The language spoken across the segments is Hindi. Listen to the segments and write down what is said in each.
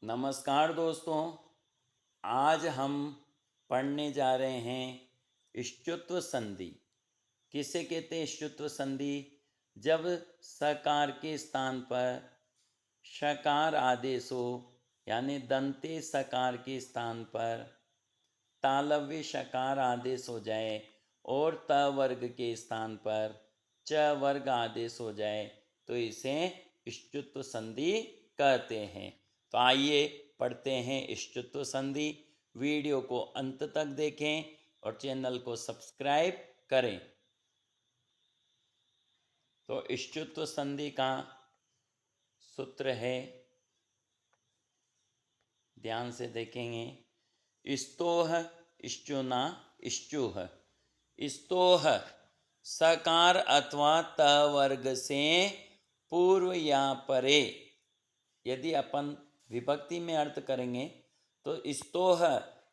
नमस्कार दोस्तों। आज हम पढ़ने जा रहे हैं इष्टुत्व संधि। किसे कहते हैं इष्टुत्व संधि? जब सकार के स्थान पर शकार आदेश हो, यानी दंते सकार के स्थान पर तालव्य शकार आदेश हो जाए और त वर्ग के स्थान पर च वर्ग आदेश हो जाए तो इसे इष्टुत्व संधि कहते हैं। तो आइए पढ़ते हैं इष्टुत्व संधि। वीडियो को अंत तक देखें और चैनल को सब्सक्राइब करें। तो इष्टुत्व संधि का सूत्र है, ध्यान से देखेंगे। स्तोह इष्टुना इष्टुह। स्तोह सकार अथवा त वर्ग से पूर्व या परे। यदि अपन विभक्ति में अर्थ करेंगे तो स्तोह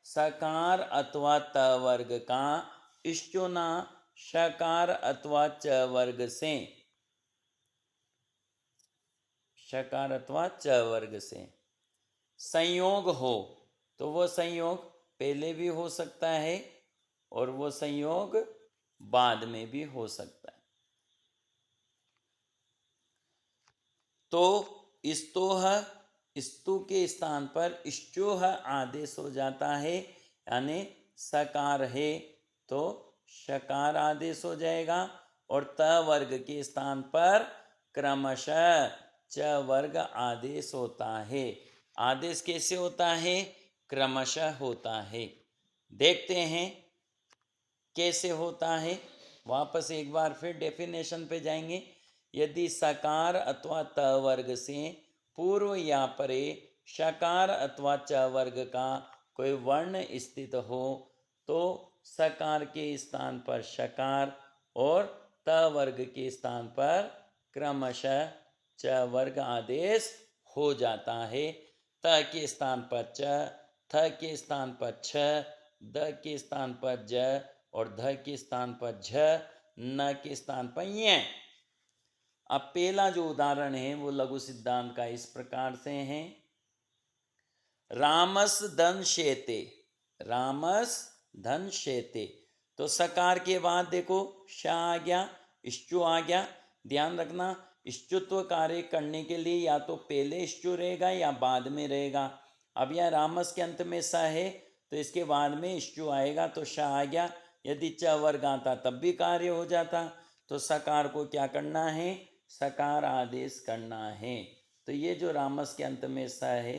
सकार अथवा त वर्ग का इष्टुना शकार अथवा च वर्ग से, शकार अथवा च वर्ग से संयोग हो तो वो संयोग पहले भी हो सकता है और वो संयोग बाद में भी हो सकता है। तो स्तोह स्तु के स्थान पर इष्टुह आदेश हो जाता है, यानी सकार है तो शकार आदेश हो जाएगा और त वर्ग के स्थान पर क्रमशः च वर्ग आदेश होता है। आदेश कैसे होता है? क्रमशः होता है। देखते हैं कैसे होता है। वापस एक बार फिर डेफिनेशन पे जाएंगे। यदि सकार अथवा त वर्ग से पूर्व या परे शकार अथवा च वर्ग का कोई वर्ण स्थित हो तो सकार के स्थान पर शकार और त वर्ग के स्थान पर क्रमशः च वर्ग आदेश हो जाता है। त के स्थान पर च, थ के स्थान पर छ, द के स्थान पर ज और ध के स्थान पर झ, न के स्थान पर य। अब पहला जो उदाहरण है वो लघु सिद्धांत का इस प्रकार से है। रामस धन शेते। रामस धन शेते तो सकार के बाद देखो श आ गया, इष्टु आ गया। ध्यान रखना, इष्टुत्व कार्य करने के लिए या तो पहले इष्टु रहेगा या बाद में रहेगा। अब यह रामस के अंत में स है तो इसके बाद में इष्टु आएगा तो श आ गया। यदि च वर्ग आता तब भी कार्य हो जाता। तो सकार को क्या करना है? सकार आदेश करना है। तो ये जो रामस के अंत में स है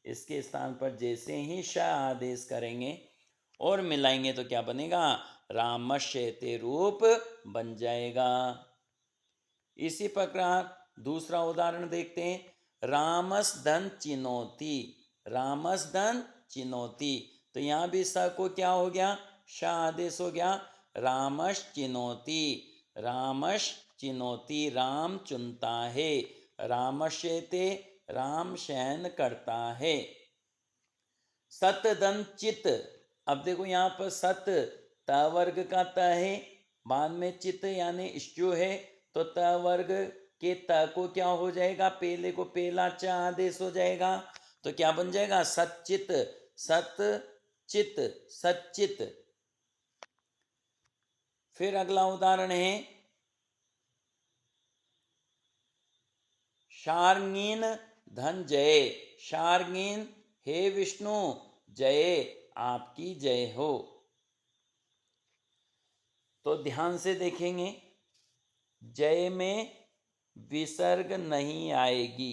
इसके स्थान पर जैसे ही श आदेश करेंगे और मिलाएंगे तो क्या बनेगा? रामश्यते रूप बन जाएगा। इसी प्रकार दूसरा उदाहरण देखते हैं। रामस धन चिनोती। रामस धन चिनोती तो यहाँ भी स को क्या हो गया? श आदेश हो गया। रामश चिनोती। रामश चिनोती राम चुनता है। रामश्यते राम शयन करता है। सत धन चित। अब देखो यहाँ पर सत त वर्ग का त है, बाद में चित यानी इष्टु है तो त वर्ग के त को क्या हो जाएगा? पहले को पहला च आदेश हो जाएगा तो क्या बन जाएगा? सच्चित। सत चित सच्चित। फिर अगला उदाहरण है शार्ङीन धन जय। शार्ङीन हे विष्णु जय, आपकी जय हो। तो ध्यान से देखेंगे, जय में विसर्ग नहीं आएगी।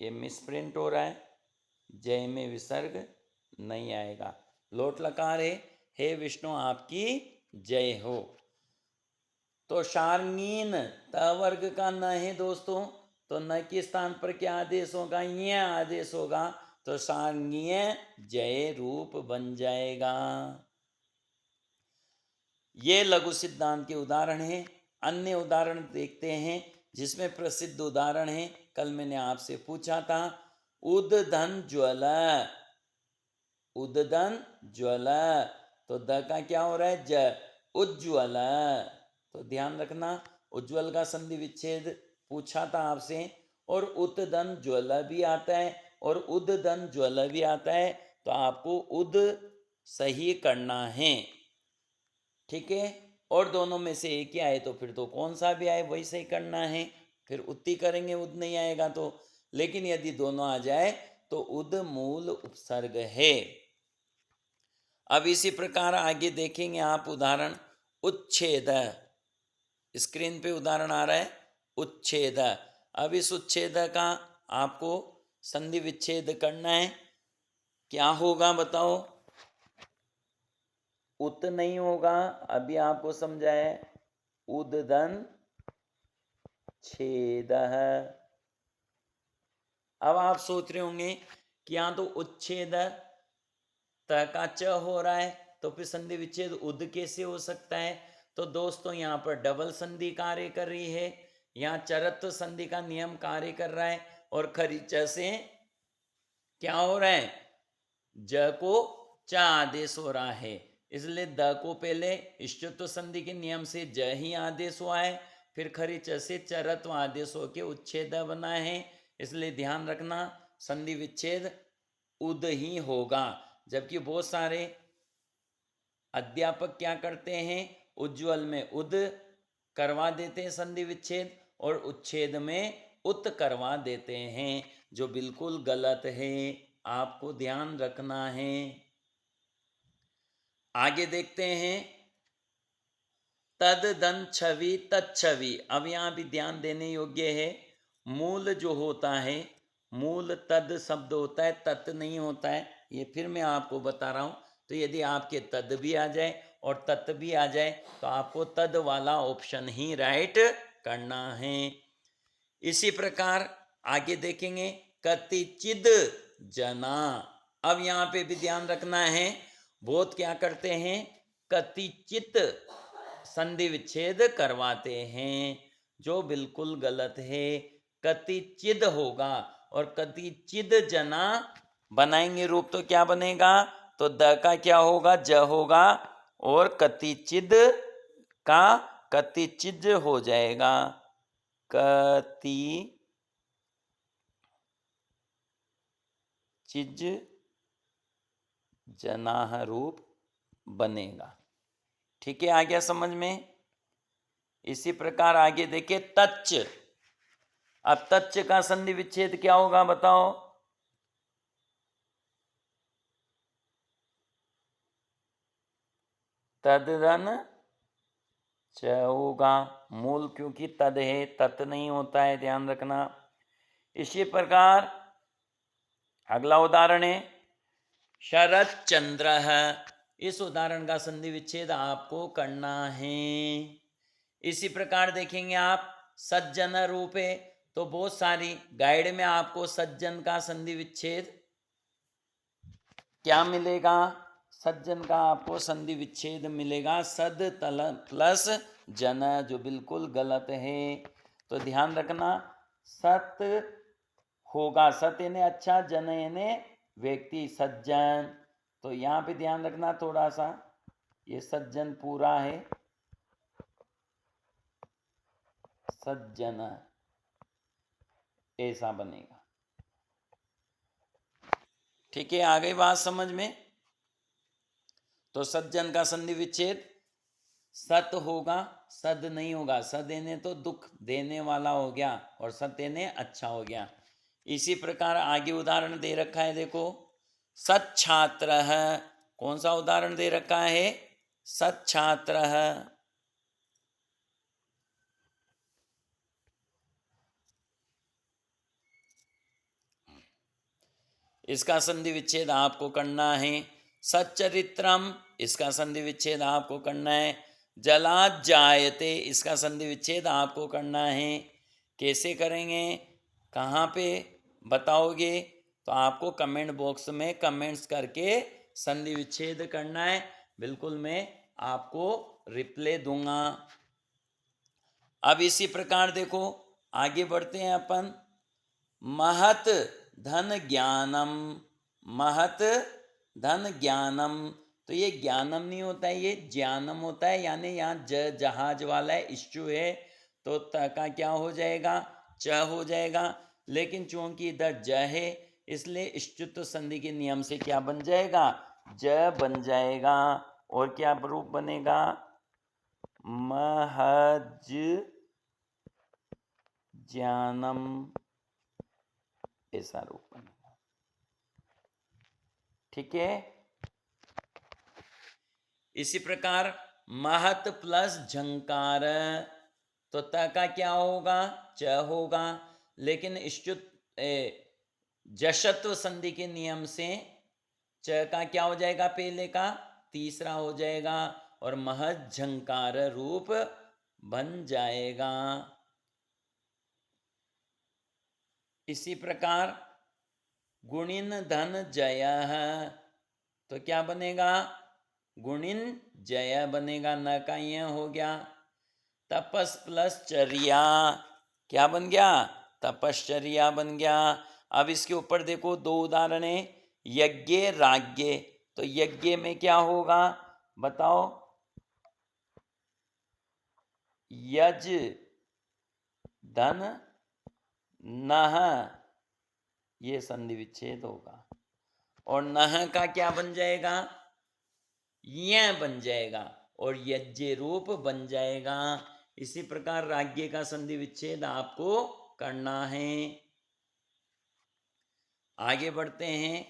ये मिसप्रिंट हो रहा है, जय में विसर्ग नहीं आएगा। लोट लकार है, हे विष्णु आपकी जय हो। तो शार्ङीन त वर्ग का न है दोस्तों, तो न के स्थान पर क्या आदेश होगा? ये आदेश होगा तो शार्ङीय जय रूप बन जाएगा। ये लघु सिद्धांत के उदाहरण हैं। अन्य उदाहरण देखते हैं जिसमें प्रसिद्ध उदाहरण है, कल मैंने आपसे पूछा था, उद्धन ज्वल। उद्धन ज्वल तो द का क्या हो रहा है? ज। उज्ज्वल। तो ध्यान रखना, उज्ज्वल का संधि विच्छेद पूछा था आपसे। और उत्तदन ज्वल भी आता है और उद धन ज्वल भी आता है, तो आपको उद सही करना है। ठीक है, और दोनों में से एक ही आए तो फिर तो कौन सा भी आए वही सही करना है, फिर उत्ती करेंगे, उद नहीं आएगा तो। लेकिन यदि दोनों आ जाए तो उद मूल उपसर्ग है। अब इसी प्रकार आगे देखेंगे आप उदाहरण, उच्छेद। स्क्रीन पे उदाहरण आ रहा है उच्छेद। अब इस उच्छेद का आपको संधि विच्छेद करना है। क्या होगा बताओ? उत नहीं होगा, अभी आपको समझाया, उददन छेद। अब आप सोच रहे होंगे कि यहाँ तो उच्छेद त का च हो रहा है, तो फिर संधि विच्छेद उद कैसे हो सकता है? तो दोस्तों यहाँ पर डबल संधि कार्य कर रही है, यहाँ चरत्व संधि का नियम कार्य कर रहा है, और खरी च से क्या हो रहा है? ज को च आदेश हो रहा है, इसलिए द को पहले इष्टत्व संधि के नियम से ज ही आदेश हुआ है, फिर खरी च से चरत्व आदेश होके उच्छेद बना है। इसलिए ध्यान रखना संधि विच्छेद उद ही होगा। जबकि बहुत सारे अध्यापक क्या करते हैं, उज्ज्वल में उद करवा देते हैं संधि विच्छेद, और उच्छेद में उत करवा देते हैं, जो बिल्कुल गलत है, आपको ध्यान रखना है। आगे देखते हैं, तद दन छवि तत्छवि। अब यहाँ भी ध्यान देने योग्य है, मूल जो होता है, मूल तद शब्द होता है, तत् नहीं होता है। ये फिर मैं आपको बता रहा हूँ। तो यदि आपके तद भी आ जाए और तत् भी आ जाए तो आपको तद वाला ऑप्शन ही राइट करना है। इसी प्रकार आगे देखेंगे, कतिचिद जना। अब यहाँ पे भी ध्यान रखना है, बहुत क्या करते हैं, कतिचित संधि विच्छेद करवाते हैं, जो बिल्कुल गलत है। कतिचिद होगा, और कतिचिद जना बनाएंगे रूप तो क्या बनेगा? तो द का क्या होगा? ज होगा, और कतिचिद का कतिचिज हो जाएगा। कतिचिज जनाह रूप बनेगा। ठीक है, आ गया समझ में? इसी प्रकार आगे देखिए, तच्च। अब तच्च का संधि विच्छेद क्या होगा बताओ? तदन च होगा, मूल क्योंकि तद है, तत् नहीं होता है, ध्यान रखना। इसी प्रकार अगला उदाहरण है शरद चंद्र। इस उदाहरण का संधि विच्छेद आपको करना है। इसी प्रकार देखेंगे आप, सज्जन रूप है, तो बहुत सारी गाइड में आपको सज्जन का संधि विच्छेद क्या मिलेगा? सज्जन का आपको संधि विच्छेद मिलेगा सद तल प्लस जन, जो बिल्कुल गलत है। तो ध्यान रखना, सत होगा, सत यानी अच्छा, जन यानी व्यक्ति, सज्जन। तो यहाँ पे ध्यान रखना थोड़ा सा, ये सज्जन पूरा है, सज्जन ऐसा बनेगा। ठीक है, आ गई बात समझ में? तो सज्जन का संधि विच्छेद सत होगा, सद नहीं होगा। सद देने तो दुख देने वाला हो गया, और सत देने अच्छा हो गया। इसी प्रकार आगे उदाहरण दे रखा है, देखो, सच्छात्र। कौन सा उदाहरण दे रखा है? सच्छात्र। इसका संधि विच्छेद आपको करना है। सच्चरित्रम, इसका संधि विच्छेद आपको करना है। जलाद जायते, इसका संधि विच्छेद आपको करना है। कैसे करेंगे, कहाँ पे बताओगे? तो आपको कमेंट बॉक्स में कमेंट्स करके संधि विच्छेद करना है, बिल्कुल मैं आपको रिप्लाई दूंगा। अब इसी प्रकार देखो, आगे बढ़ते हैं अपन। महत धन ज्ञानम, महत धन ज्ञानम। तो ये ज्ञानम नहीं होता है, ये ज्ञानम होता है, यानी यहाँ जहाज वाला है, इश्चु है, तो त का क्या हो जाएगा? च हो जाएगा। लेकिन चूंकि इधर ज है, इसलिए इष्टुत्व संधि के नियम से क्या बन जाएगा, ज बन जाएगा। और क्या रूप बनेगा, महज ज्ञानम, ऐसा रूप बनेगा। ठीक है। इसी प्रकार महत प्लस झंकार, तो त का क्या होगा, च होगा। लेकिन इष्टुत जशत्व संधि के नियम से च का क्या हो जाएगा, पहले का तीसरा हो जाएगा और महत झंकार रूप बन जाएगा। इसी प्रकार गुणिन धन जय, तो क्या बनेगा, गुणिन जय बनेगा, न का यह हो गया। तपस प्लस चर्या, क्या बन गया, तपश्चर्या बन गया। अब इसके ऊपर देखो दो उदाहरण है, यज्ञ राज्ञ। तो यज्ञ में क्या होगा बताओ, यज धन नह, ये संधि विच्छेद होगा। और नह का क्या बन जाएगा, यह बन जाएगा और यज्ञ रूप बन जाएगा। इसी प्रकार राज्ञ का संधि विच्छेद आपको करना है। आगे बढ़ते हैं।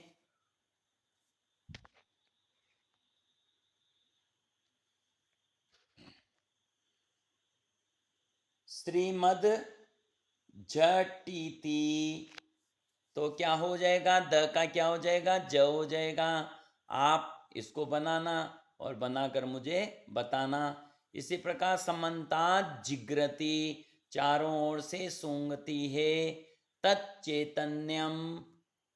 श्रीमद झटीति, तो क्या हो जाएगा, द का क्या हो जाएगा, ज हो जाएगा। आप इसको बनाना और बनाकर मुझे बताना। इसी प्रकार समन्ता जिग्रति, चारों ओर से सूंघती है। तच्चैतन्यम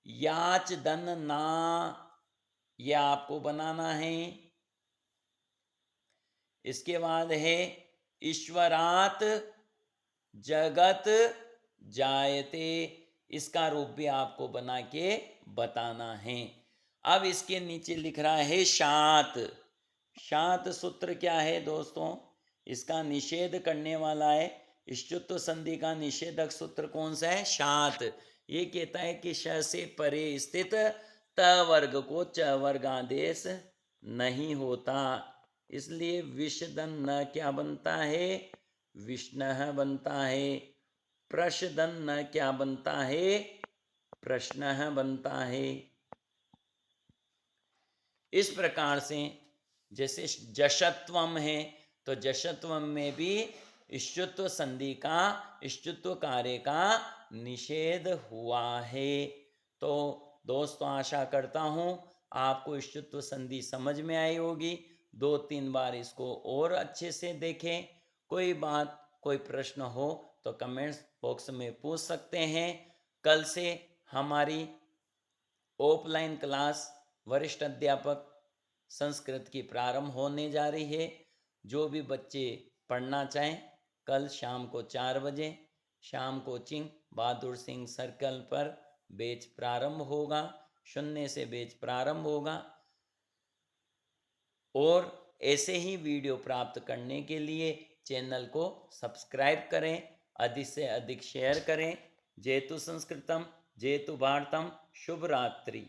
याच दन ना, यह आपको बनाना है। इसके बाद है ईश्वरात जगत जायते, इसका रूप भी आपको बना के बताना है। अब इसके नीचे लिख रहा है शात। शात सूत्र क्या है दोस्तों, इसका निषेध करने वाला है। इष्टुत्व संधि का निषेधक सूत्र कौन सा है, शात। ये कहता है कि श से परे स्थित त वर्ग को च वर्ग आदेश नहीं होता, इसलिए विषदन न क्या बनता है, विष्णः बनता है। प्रशदन न क्या बनता है, प्रश्नः बनता है। इस प्रकार से जैसे जशत्वम है, तो जशत्वम में भी इष्टुत्व संधि का, इष्टुत्व कार्य का निषेध हुआ है। तो दोस्तों आशा करता हूँ आपको इष्टुत्व संधि समझ में आई होगी। 2-3 बार इसको और अच्छे से देखें। कोई बात, कोई प्रश्न हो तो कमेंट्स बॉक्स में पूछ सकते हैं। कल से हमारी ऑफलाइन क्लास वरिष्ठ अध्यापक संस्कृत की प्रारंभ होने जा रही है। जो भी बच्चे पढ़ना चाहें, कल शाम को 4 बजे शाम कोचिंग बहादुर सिंह सर्कल पर बैच प्रारंभ होगा। 0 से बैच प्रारंभ होगा। और ऐसे ही वीडियो प्राप्त करने के लिए चैनल को सब्सक्राइब करें, अधिक से अधिक शेयर करें। जयतु संस्कृतम, जयतु भारतम। शुभ रात्रि।